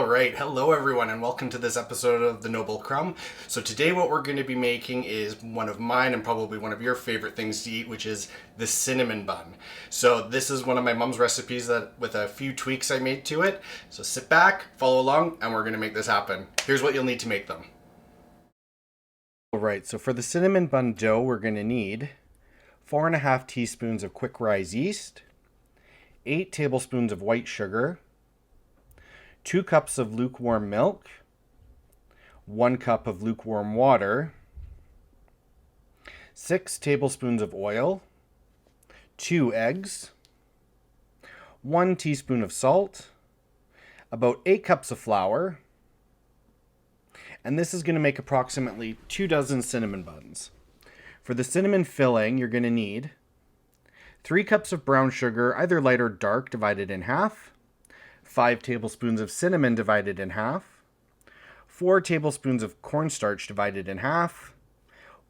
Alright, hello everyone and welcome to this episode of The Noble Crumb. So today what we're going to be making is one of mine and probably one of your favorite things to eat, which is the cinnamon bun. So this is one of my mom's recipes that with a few tweaks I made to it. So sit back, follow along, and we're going to make this happen. Here's what you'll need to make them. Alright, so for the cinnamon bun dough we're going to need 4.5 teaspoons of quick rise yeast, 8 tablespoons of white sugar, 2 cups of lukewarm milk, 1 cup of lukewarm water, 6 tablespoons of oil, 2 eggs, 1 teaspoon of salt, about 8 cups of flour, and this is going to make approximately 2 dozen cinnamon buns. For the cinnamon filling, you're going to need 3 cups of brown sugar, either light or dark, divided in half, 5 tablespoons of cinnamon divided in half, 4 tablespoons of cornstarch divided in half,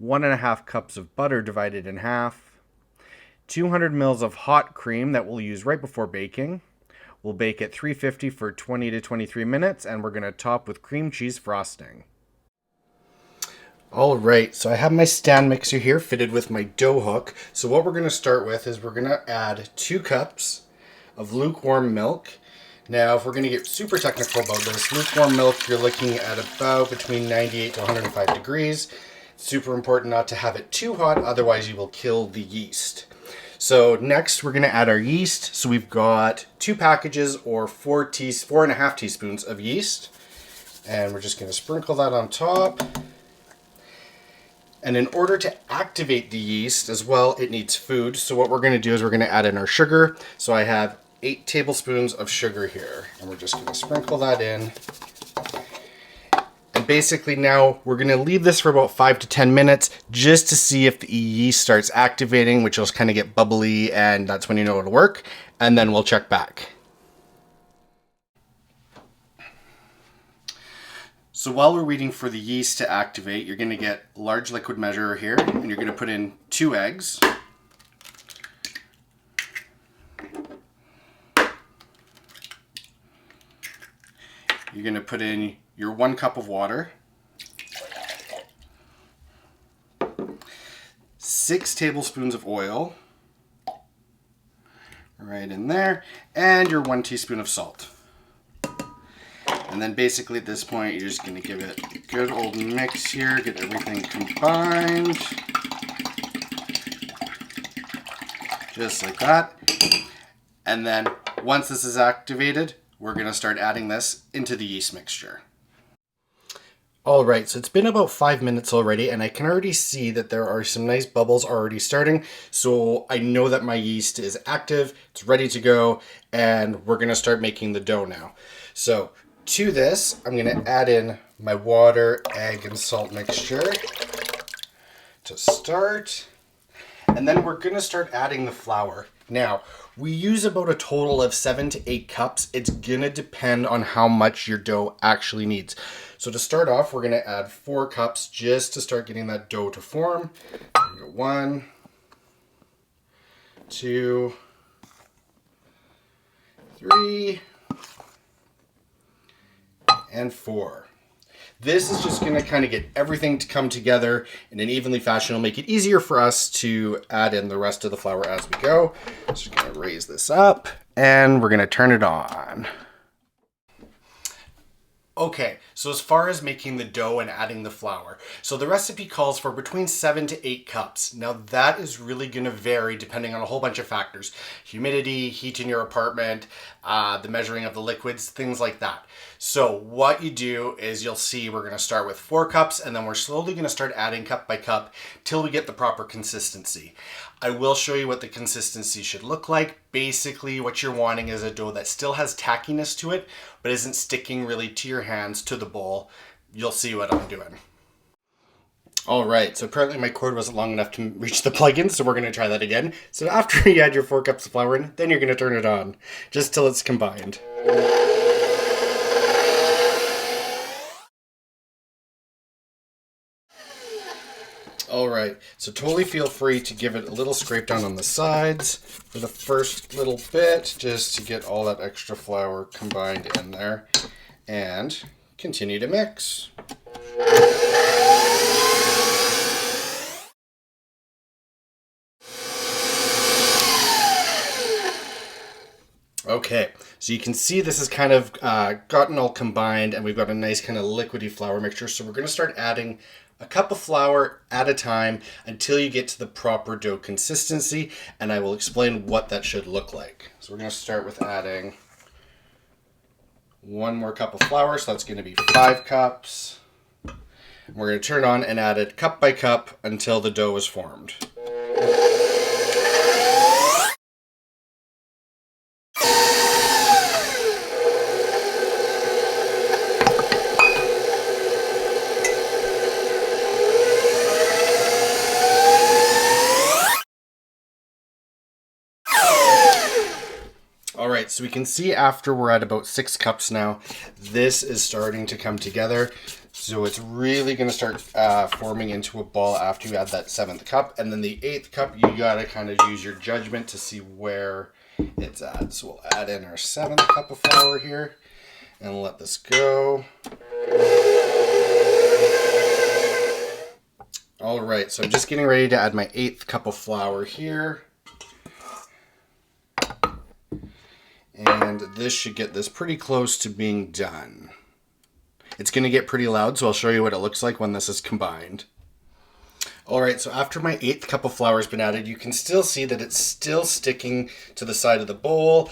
1.5 cups of butter divided in half, 200 mils of hot cream that we'll use right before baking. We'll bake at 350 for 20 to 23 minutes, and we're going to top with cream cheese frosting. Alright, so I have my stand mixer here fitted with my dough hook. So what we're going to start with is we're going to add 2 cups of lukewarm milk. Now, if we're going to get super technical about this, lukewarm milk, you're looking at about between 98 to 105 degrees. It's super important not to have it too hot, otherwise you will kill the yeast. So next, we're going to add our yeast. So we've got 2 packages or 4.5 teaspoons of yeast. And we're just going to sprinkle that on top. And in order to activate the yeast as well, it needs food. So what we're going to do is we're going to add in our sugar. So I have 8 tablespoons of sugar here, and we're just going to sprinkle that in. And basically now we're going to leave this for about 5 to 10 minutes just to see if the yeast starts activating, which will kind of get bubbly, and that's when you know it'll work. And then we'll check back. So while we're waiting for the yeast to activate, you're going to get a large liquid measurer here, and you're going to put in 2 eggs. You're going to put in your 1 cup of water, 6 tablespoons of oil, right in there, and your 1 teaspoon of salt. And then basically at this point, you're just going to give it a good old mix here, get everything combined, just like that. And then once this is activated, we're going to start adding this into the yeast mixture. Alright, so it's been about 5 minutes already, and I can already see that there are some nice bubbles already starting. So I know that my yeast is active, it's ready to go, and we're going to start making the dough now. So to this, I'm going to add in my water, egg, and salt mixture to start. And then we're going to start adding the flour. Now, we use about a total of 7 to 8 cups. It's going to depend on how much your dough actually needs. So to start off, we're going to add 4 cups just to start getting that dough to form. 1, 2, 3, and 4. This is just going to kind of get everything to come together in an evenly fashion. It'll make it easier for us to add in the rest of the flour as we go. So just going to raise this up and we're going to turn it on. Okay, so as far as making the dough and adding the flour, so the recipe calls for between 7 to 8 cups. Now that is really going to vary depending on a whole bunch of factors. Humidity, heat in your apartment, the measuring of the liquids, things like that. So what you do is you'll see we're going to start with 4 cups and then we're slowly going to start adding cup by cup till we get the proper consistency. I will show you what the consistency should look like. Basically, what you're wanting is a dough that still has tackiness to it, but isn't sticking really to your hands, to the bowl. You'll see what I'm doing. All right, so apparently my cord wasn't long enough to reach the plug-in, so we're gonna try that again. So after you add your 4 cups of flour in, then you're gonna turn it on, just till it's combined. All right, so totally feel free to give it a little scrape down on the sides for the first little bit, just to get all that extra flour combined in there. and continue to mix. Okay, so you can see this has kind of gotten all combined, and we've got a nice kind of liquidy flour mixture. So we're going to start adding a cup of flour at a time until you get to the proper dough consistency, and I will explain what that should look like. So we're going to start with adding 1 more cup of flour, so that's going to be 5 cups. We're going to turn on and add it cup by cup until the dough is formed. All right, so we can see after we're at about 6 cups now, this is starting to come together. So it's really going to start forming into a ball after you add that 7th cup. And then the 8th cup, you got to kind of use your judgment to see where it's at. So we'll add in our 7th cup of flour here and let this go. All right, so I'm just getting ready to add my 8th cup of flour here. And this should get this pretty close to being done. It's going to get pretty loud, so I'll show you what it looks like when this is combined. All right, so after my 8th cup of flour has been added, you can still see that it's still sticking to the side of the bowl.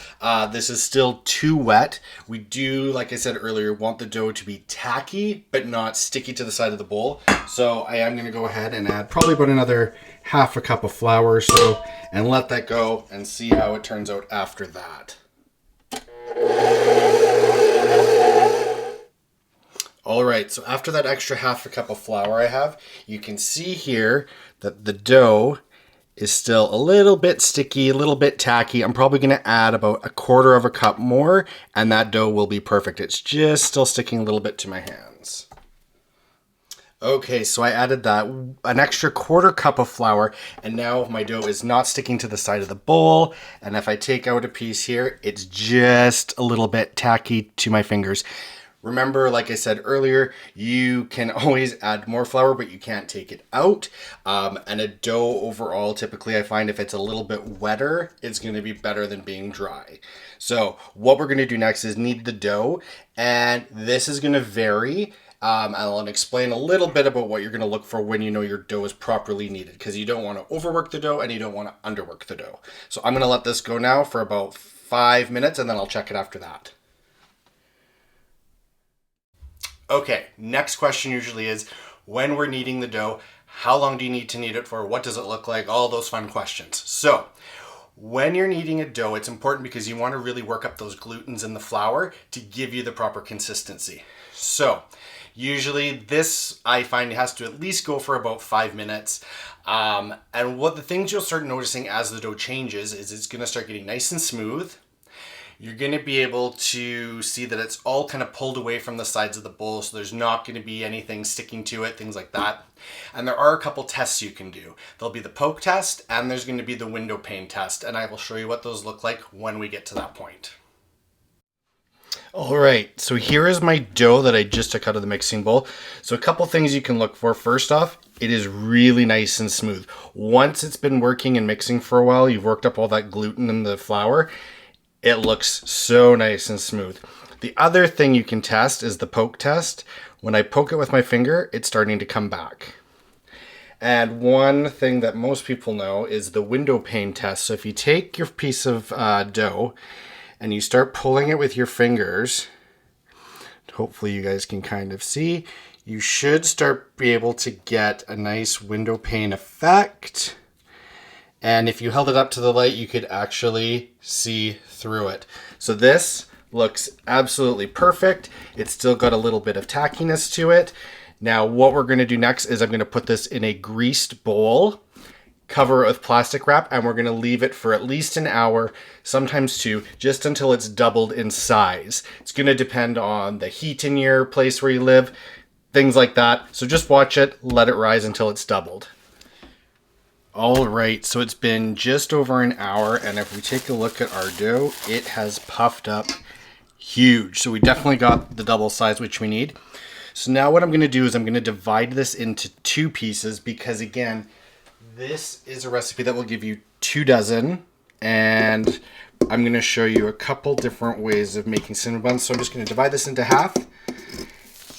This is still too wet. We do, like I said earlier, want the dough to be tacky, but not sticky to the side of the bowl. So I am going to go ahead and add probably about another half a cup of flour or so, and let that go and see how it turns out after that. All right, so after that extra half a cup of flour I have, you can see here that the dough is still a little bit sticky, a little bit tacky. I'm probably going to add about 1/4 of a cup more, and that dough will be perfect. It's just still sticking a little bit to my hands. Okay, so I added that an extra 1/4 cup of flour, and now my dough is not sticking to the side of the bowl. And if I take out a piece here, it's just a little bit tacky to my fingers. Remember, like I said earlier, you can always add more flour, but you can't take it out. And a dough overall, typically I find if it's a little bit wetter, it's going to be better than being dry. So what we're going to do next is knead the dough, and this is going to vary. I'll explain a little bit about what you're going to look for when you know your dough is properly kneaded, because you don't want to overwork the dough and you don't want to underwork the dough. So I'm going to let this go now for about 5 minutes, and then I'll check it after that. Okay, next question usually is, when we're kneading the dough, how long do you need to knead it for? What does it look like? All those fun questions. So when you're kneading a dough, it's important because you want to really work up those glutens in the flour to give you the proper consistency. So usually this, I find, has to at least go for about 5 minutes. And what the things you'll start noticing as the dough changes is it's going to start getting nice and smooth. You're going to be able to see that it's all kind of pulled away from the sides of the bowl, so there's not going to be anything sticking to it, things like that. And there are a couple tests you can do. There'll be the poke test, and there's going to be the window pane test, and I will show you what those look like when we get to that point. All right, so here is my dough that I just took out of the mixing bowl. So a couple things you can look for. First off, it is really nice and smooth. Once it's been working and mixing for a while, you've worked up all that gluten in the flour, it looks so nice and smooth. The other thing you can test is the poke test. When I poke it with my finger, it's starting to come back. And one thing that most people know is the window pane test. So if you take your piece of dough and you start pulling it with your fingers, hopefully you guys can kind of see, you should start be able to get a nice window pane effect. And if you held it up to the light, you could actually see through it. So this looks absolutely perfect. It's still got a little bit of tackiness to it. Now what we're going to do next is I'm going to put this in a greased bowl, cover it with plastic wrap, and we're going to leave it for at least an hour, sometimes 2, just until it's doubled in size. It's going to depend on the heat in your place where you live, things like that. So just watch it, let it rise until it's doubled. All right, so it's been just over an hour, and if we take a look at our dough, it has puffed up huge. So we definitely got the double size, which we need. So now what I'm going to do is I'm going to divide this into 2 pieces because, again, this is a recipe that will give you 2 dozen. And I'm going to show you a couple different ways of making cinnamon buns. So I'm just going to divide this into half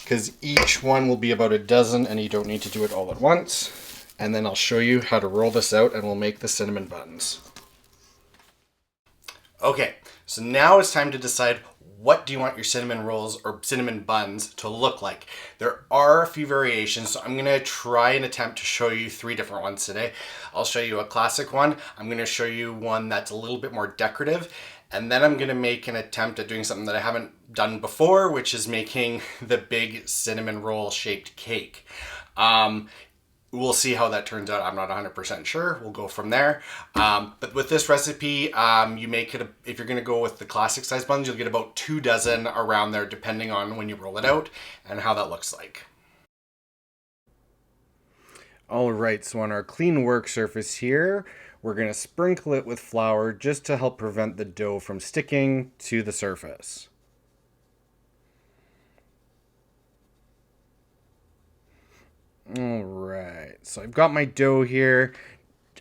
because each one will be about a dozen and you don't need to do it all at once. And then I'll show you how to roll this out and we'll make the cinnamon buns. Okay, so now it's time to decide what do you want your cinnamon rolls or cinnamon buns to look like. There are a few variations, so I'm going to try and attempt to show you 3 different ones today. I'll show you a classic one, I'm going to show you one that's a little bit more decorative, and then I'm going to make an attempt at doing something that I haven't done before, which is making the big cinnamon roll shaped cake. We'll see how that turns out. I'm not 100% sure. We'll go from there. But with this recipe, you make it, if you're going to go with the classic size buns, you'll get about 2 dozen around there, depending on when you roll it out and how that looks like. All right, so on our clean work surface here, we're going to sprinkle it with flour just to help prevent the dough from sticking to the surface. All right, so I've got my dough here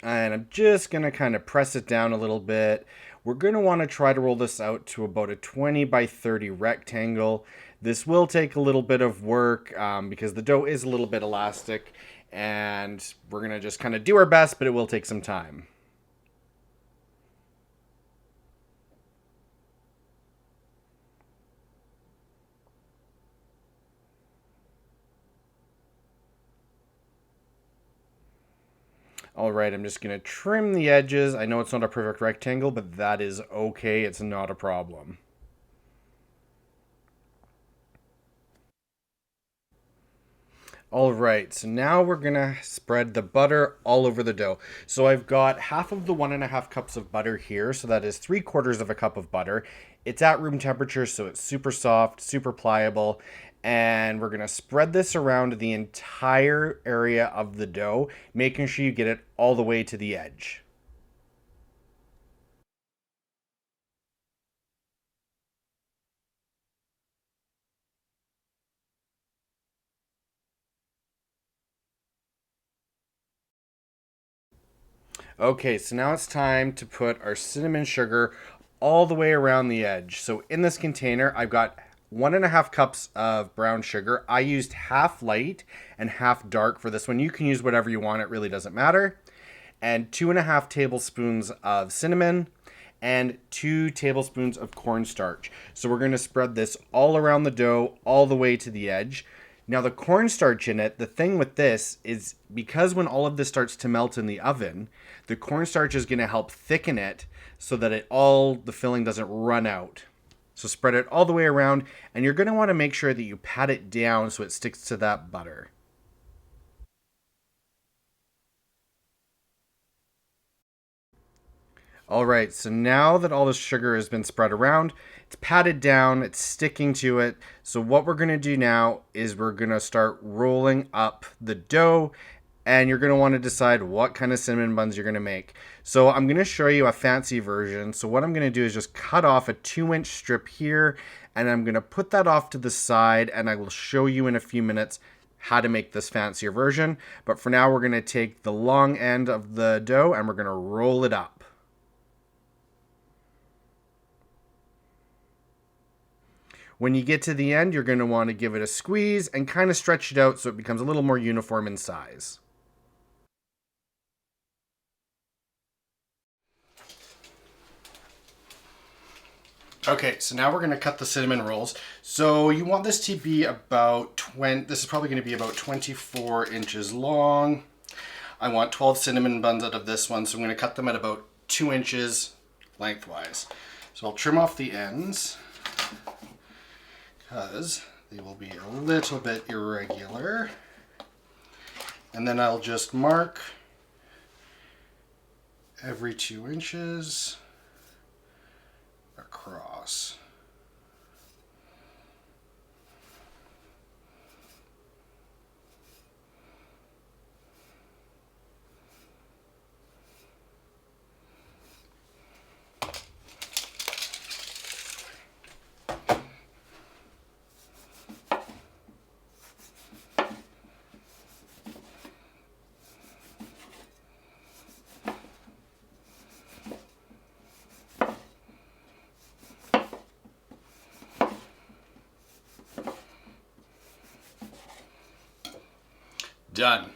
and I'm just gonna kind of press it down a little bit. We're gonna want to try to roll this out to about a 20 by 30 rectangle. This will take a little bit of work because the dough is a little bit elastic, and we're gonna just kind of do our best, but it will take some time. All right, I'm just going to trim the edges. I know it's not a perfect rectangle, but that is okay. It's not a problem. All right, so now we're going to spread the butter all over the dough. So I've got half of the 1.5 cups of butter here. So that is 3/4 of a cup of butter. It's at room temperature, so it's super soft, super pliable. And we're going to spread this around the entire area of the dough, making sure you get it all the way to the edge. Okay, so now it's time to put our cinnamon sugar all the way around the edge. So in this container, I've got 1.5 cups of brown sugar. I used half light and half dark for this one. You can use whatever you want, it really doesn't matter. And 2.5 tablespoons of cinnamon and 2 tablespoons of cornstarch. So we're going to spread this all around the dough, all the way to the edge. Now the cornstarch in it, the thing with this is because when all of this starts to melt in the oven, the cornstarch is going to help thicken it so that the filling doesn't run out. So spread it all the way around, and you're going to want to make sure that you pat it down so it sticks to that butter. All right, so now that all the sugar has been spread around, it's patted down, it's sticking to it. So what we're gonna do now is we're gonna start rolling up the dough, and you're gonna wanna decide what kind of cinnamon buns you're gonna make. So I'm gonna show you a fancy version. So what I'm gonna do is just cut off a 2-inch strip here, and I'm gonna put that off to the side, and I will show you in a few minutes how to make this fancier version. But for now, we're gonna take the long end of the dough and we're gonna roll it up. When you get to the end, you're going to want to give it a squeeze and kind of stretch it out so it becomes a little more uniform in size. Okay, so now we're going to cut the cinnamon rolls. So you want this to be about this is probably going to be about 24 inches long. I want 12 cinnamon buns out of this one, so I'm going to cut them at about 2 inches lengthwise. So I'll trim off the ends, because they will be a little bit irregular. And then I'll just mark every 2 inches across. Done.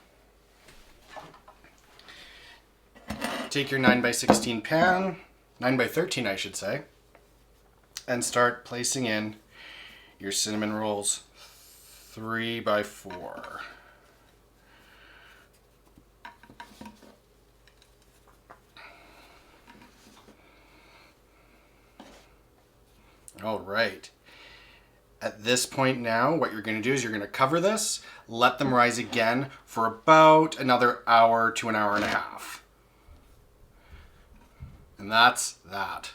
Take your 9x16 pan, 9x13 I should say, and start placing in your cinnamon rolls 3x4. All right. At this point now, what you're going to do is you're going to cover this, let them rise again for about another hour to an hour and a half. And that's that.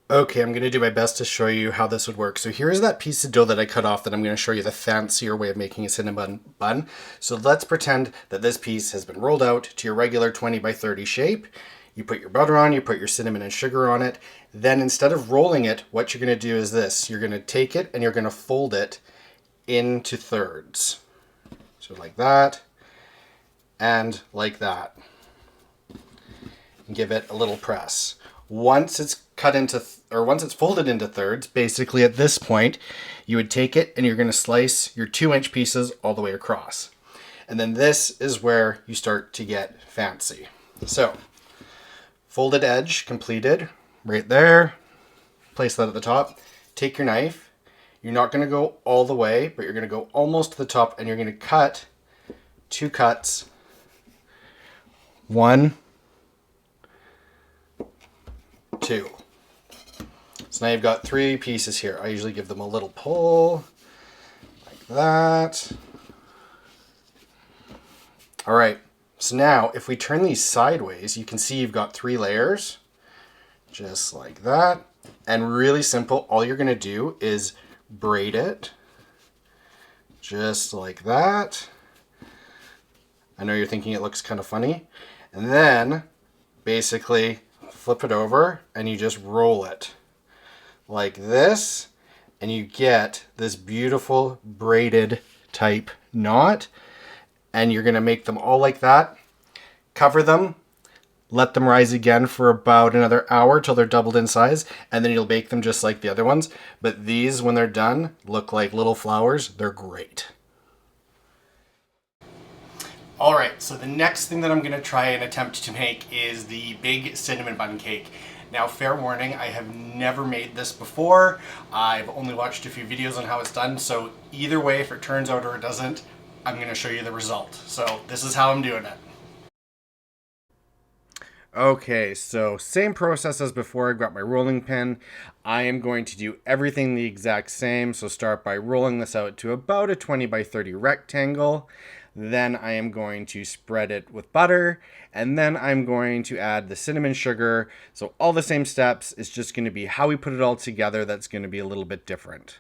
Okay, I'm going to do my best to show you how this would work. So here's that piece of dough that I cut off that I'm going to show you the fancier way of making a cinnamon bun. So let's pretend that this piece has been rolled out to your regular 20x30 shape. You put your butter on, you put your cinnamon and sugar on it. Then instead of rolling it, what you're going to do is this. You're going to take it and you're going to fold it into thirds. So like that and like that. And give it a little press. Once it's cut into, once it's folded into thirds, basically at this point, you would take it and you're going to slice your 2-inch pieces all the way across. And then this is where you start to get fancy. So, folded edge completed, right there. Place that at the top. Take your knife. You're not going to go all the way, but you're going to go almost to the top, and you're going to cut 2 cuts. 1, 2. So now you've got 3 pieces here. I usually give them a little pull, like that. All right. So now, if we turn these sideways, you can see you've got 3 layers, just like that. And really simple, all you're gonna do is braid it, just like that. I know you're thinking it looks kind of funny. And then, basically, flip it over, and you just roll it, like this, and you get this beautiful braided type knot. And you're going to make them all like that. Cover them. Let them rise again for about another hour till they're doubled in size. And then you'll bake them just like the other ones. But these, when they're done, look like little flowers. They're great. All right, so the next thing that I'm going to try and attempt to make is the big cinnamon bun cake. Now, fair warning, I have never made this before. I've only watched a few videos on how it's done. So either way, if it turns out or it doesn't, I'm going to show you the result. So this is how I'm doing it. Okay, so same process as before. I've got my rolling pin. I am going to do everything the exact same. So start by rolling this out to about a 20x30 rectangle. Then I am going to spread it with butter. And then I'm going to add the cinnamon sugar. So all the same steps. It's just going to be how we put it all together that's going to be a little bit different.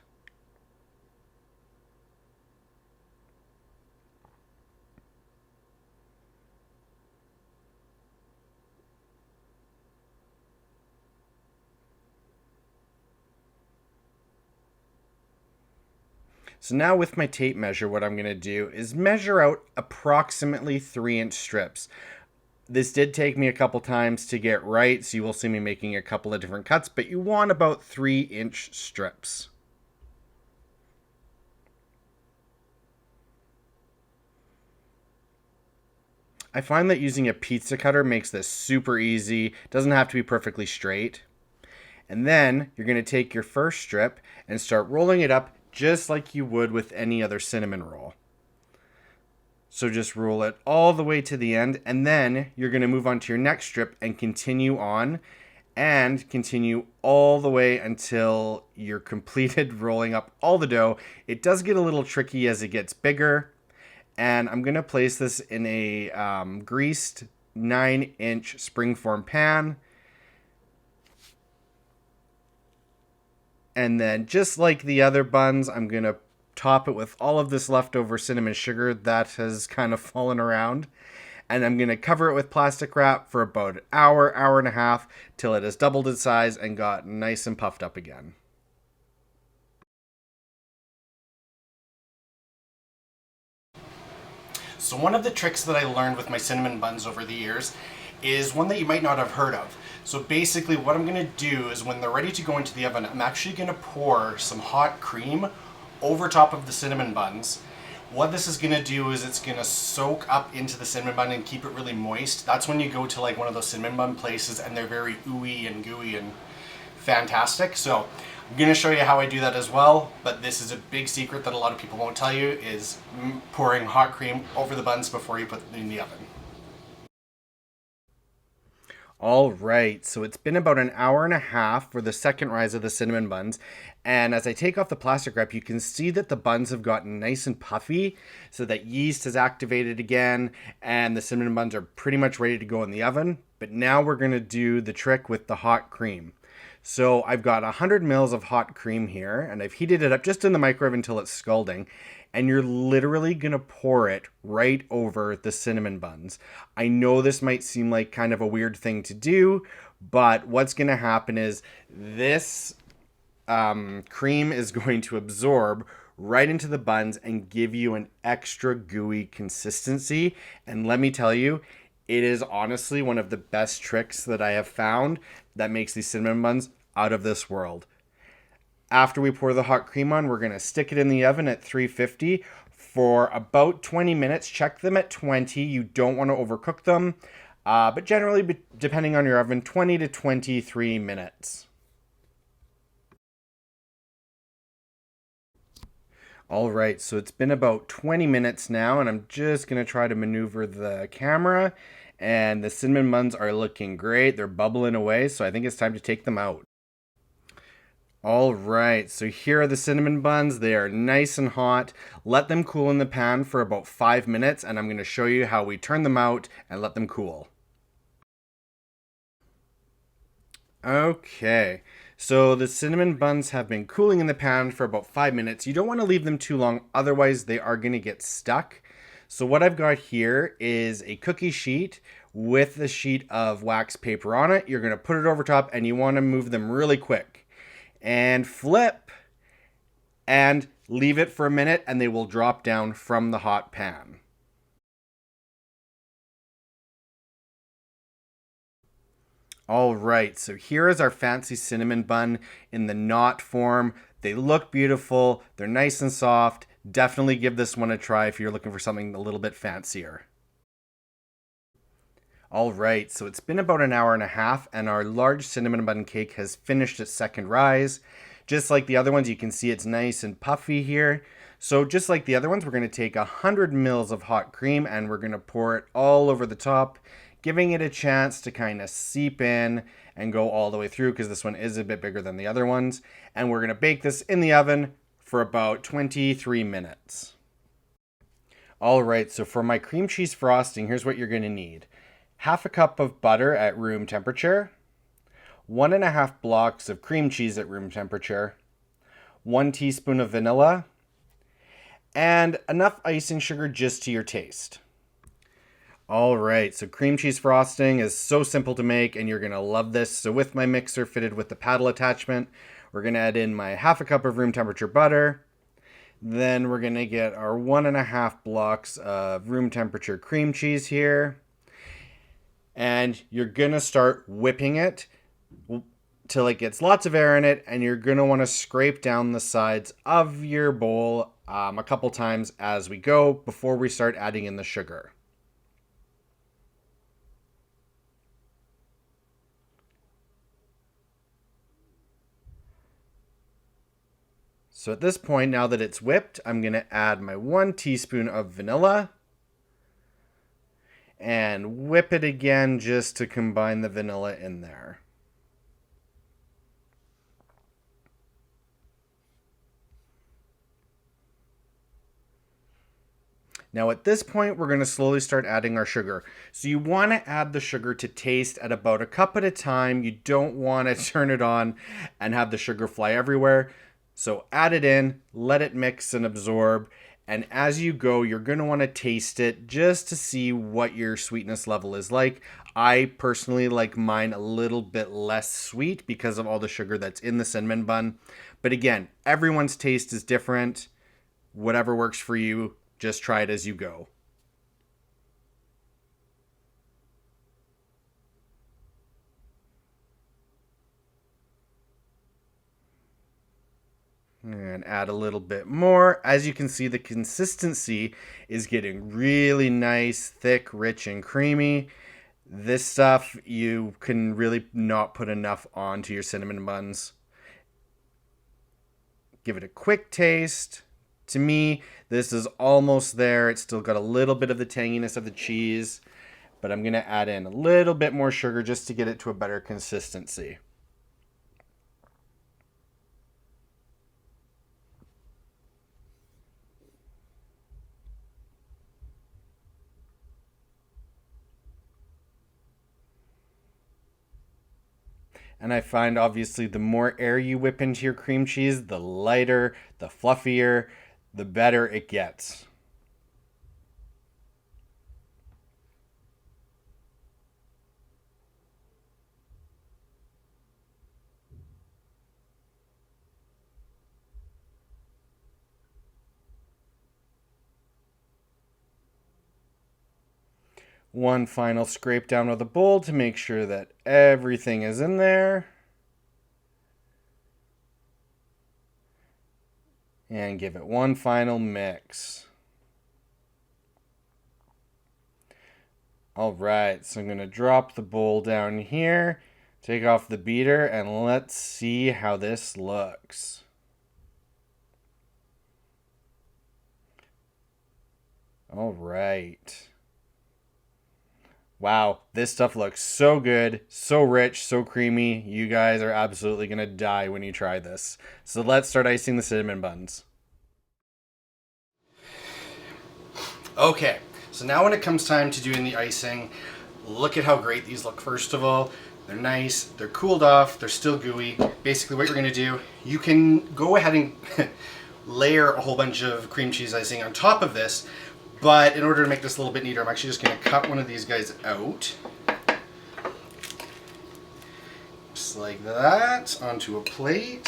So now with my tape measure, what I'm going to do is measure out approximately 3-inch strips. This did take me a couple times to get right, so you will see me making a couple of different cuts, but you want about 3-inch strips. I find that using a pizza cutter makes this super easy. It doesn't have to be perfectly straight. And then you're going to take your first strip and start rolling it up just like you would with any other cinnamon roll. So just roll it all the way to the end, and then you're going to move on to your next strip and continue on, and continue all the way until you're completed rolling up all the dough. It does get a little tricky as it gets bigger, and I'm going to place this in a greased 9-inch springform pan. And then just like the other buns, I'm going to top it with all of this leftover cinnamon sugar that has kind of fallen around. And I'm going to cover it with plastic wrap for about an hour, hour and a half, till it has doubled its size and got nice and puffed up again. So one of the tricks that I learned with my cinnamon buns over the years is one that you might not have heard of. So basically what I'm going to do is when they're ready to go into the oven, I'm actually going to pour some hot cream over top of the cinnamon buns. What this is going to do is it's going to soak up into the cinnamon bun and keep it really moist. That's when you go to like one of those cinnamon bun places and they're very ooey and gooey and fantastic. So I'm going to show you how I do that as well, but this is a big secret that a lot of people won't tell you, is pouring hot cream over the buns before you put them in the oven. All right, so it's been about an hour and a half for the second rise of the cinnamon buns. And as I take off the plastic wrap, you can see that the buns have gotten nice and puffy, so that yeast has activated again, and the cinnamon buns are pretty much ready to go in the oven. But now we're gonna do the trick with the hot cream. So I've got 100 mils of hot cream here, and I've heated it up just in the microwave until it's scalding. And you're literally gonna pour it right over the cinnamon buns. I know this might seem like kind of a weird thing to do, but what's gonna happen is this cream is going to absorb right into the buns and give you an extra gooey consistency. And let me tell you, it is honestly one of the best tricks that I have found that makes these cinnamon buns out of this world. After we pour the hot cream on, we're going to stick it in the oven at 350 for about 20 minutes. Check them at 20. You don't want to overcook them, but generally, depending on your oven, 20 to 23 minutes. All right, so it's been about 20 minutes now, and I'm just going to try to maneuver the camera, and the cinnamon buns are looking great. They're bubbling away, so I think it's time to take them out. All right, so here are the cinnamon buns. They are nice and hot. Let them cool in the pan for about 5 minutes, and I'm going to show you how we turn them out and let them cool. Okay, so the cinnamon buns have been cooling in the pan for about 5 minutes. You don't want to leave them too long, otherwise they are going to get stuck. So what I've got here is a cookie sheet with a sheet of wax paper on it. You're going to put it over top, and you want to move them really quick. And flip and leave it for a minute, and they will drop down from the hot pan. All right, so here is our fancy cinnamon bun in the knot form. They look beautiful. They're nice and soft. Definitely give this one a try if you're looking for something a little bit fancier. All right, so it's been about an hour and a half, and our large cinnamon bun cake has finished its second rise. Just like the other ones, you can see it's nice and puffy here. So just like the other ones, we're going to take 100 mils of hot cream, and we're going to pour it all over the top, giving it a chance to kind of seep in and go all the way through, because this one is a bit bigger than the other ones. And we're going to bake this in the oven for about 23 minutes. All right, so for my cream cheese frosting, here's what you're going to need. Half a cup of butter at room temperature, 1.5 blocks of cream cheese at room temperature, 1 teaspoon of vanilla, and enough icing sugar just to your taste. All right, so cream cheese frosting is so simple to make, and you're going to love this. So with my mixer fitted with the paddle attachment, we're going to add in my half a cup of room temperature butter. Then we're going to get our 1.5 blocks of room temperature cream cheese here. And you're going to start whipping it till it gets lots of air in it, and you're going to want to scrape down the sides of your bowl a couple times as we go before we start adding in the sugar. So at this point, now that it's whipped, I'm going to add my 1 teaspoon of vanilla and whip it again just to combine the vanilla in there. Now at this point, we're going to slowly start adding our sugar. So you want to add the sugar to taste at about a cup at a time. You don't want to turn it on and have the sugar fly everywhere. So add it in, let it mix and absorb. And as you go, you're going to want to taste it just to see what your sweetness level is like. I personally like mine a little bit less sweet because of all the sugar that's in the cinnamon bun. But again, everyone's taste is different. Whatever works for you, just try it as you go. And add a little bit more. As you can see, the consistency is getting really nice, thick, rich, and creamy. This stuff, you can really not put enough onto your cinnamon buns. Give it a quick taste. To me, this is almost there. It's still got a little bit of the tanginess of the cheese, but I'm going to add in a little bit more sugar just to get it to a better consistency. And I find, obviously, the more air you whip into your cream cheese, the lighter, the fluffier, the better it gets. One final scrape down with a bowl to make sure that everything is in there. And give it one final mix. All right, so I'm going to drop the bowl down here, take off the beater, and let's see how this looks. All right. Wow, this stuff looks so good, so rich, so creamy. You guys are absolutely going to die when you try this. So let's start icing the cinnamon buns. Okay, so now when it comes time to doing the icing, look at how great these look. First of all, they're nice, they're cooled off, they're still gooey. Basically what you're going to do, you can go ahead and layer a whole bunch of cream cheese icing on top of this. But in order to make this a little bit neater, I'm actually just going to cut one of these guys out. Just like that, onto a plate.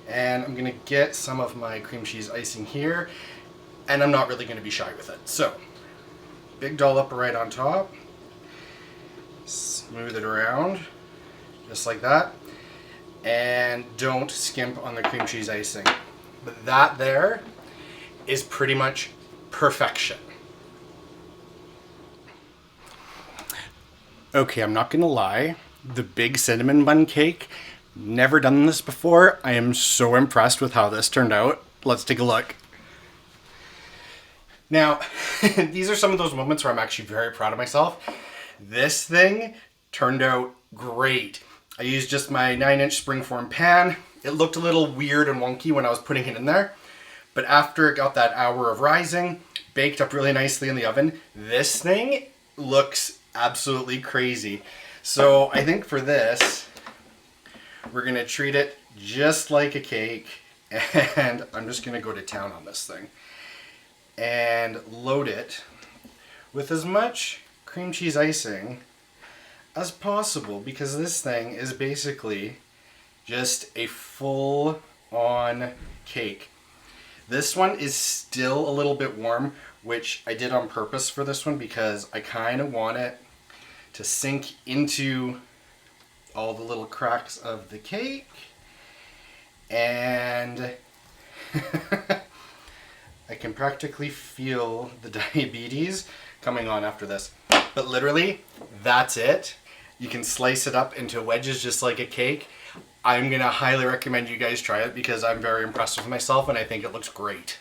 And I'm going to get some of my cream cheese icing here. And I'm not really going to be shy with it. So, big dollop right on top. Smooth it around, just like that. And don't skimp on the cream cheese icing. But that there is pretty much perfection. Okay, I'm not gonna lie, the big cinnamon bun cake, never done this before. I am so impressed with how this turned out. Let's take a look. Now, these are some of those moments where I'm actually very proud of myself. This thing turned out great. I used just my 9-inch springform pan. It looked a little weird and wonky when I was putting it in there. But after it got that hour of rising, baked up really nicely in the oven, this thing looks absolutely crazy. So I think for this, we're gonna treat it just like a cake, and I'm just gonna go to town on this thing. And load it with as much cream cheese icing as possible, because this thing is basically just a full-on cake. This one is still a little bit warm, which I did on purpose for this one because I kind of want it to sink into all the little cracks of the cake. And I can practically feel the diabetes coming on after this. But literally, that's it. You can slice it up into wedges just like a cake. I'm gonna highly recommend you guys try it because I'm very impressed with myself and I think it looks great.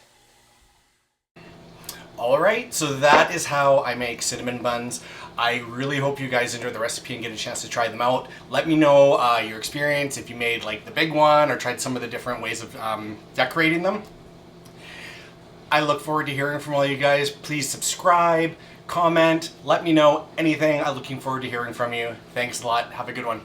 Alright, so that is how I make cinnamon buns. I really hope you guys enjoyed the recipe and get a chance to try them out. Let me know your experience, if you made like the big one or tried some of the different ways of decorating them. I look forward to hearing from all you guys. Please subscribe, comment, let me know anything. I'm looking forward to hearing from you. Thanks a lot. Have a good one.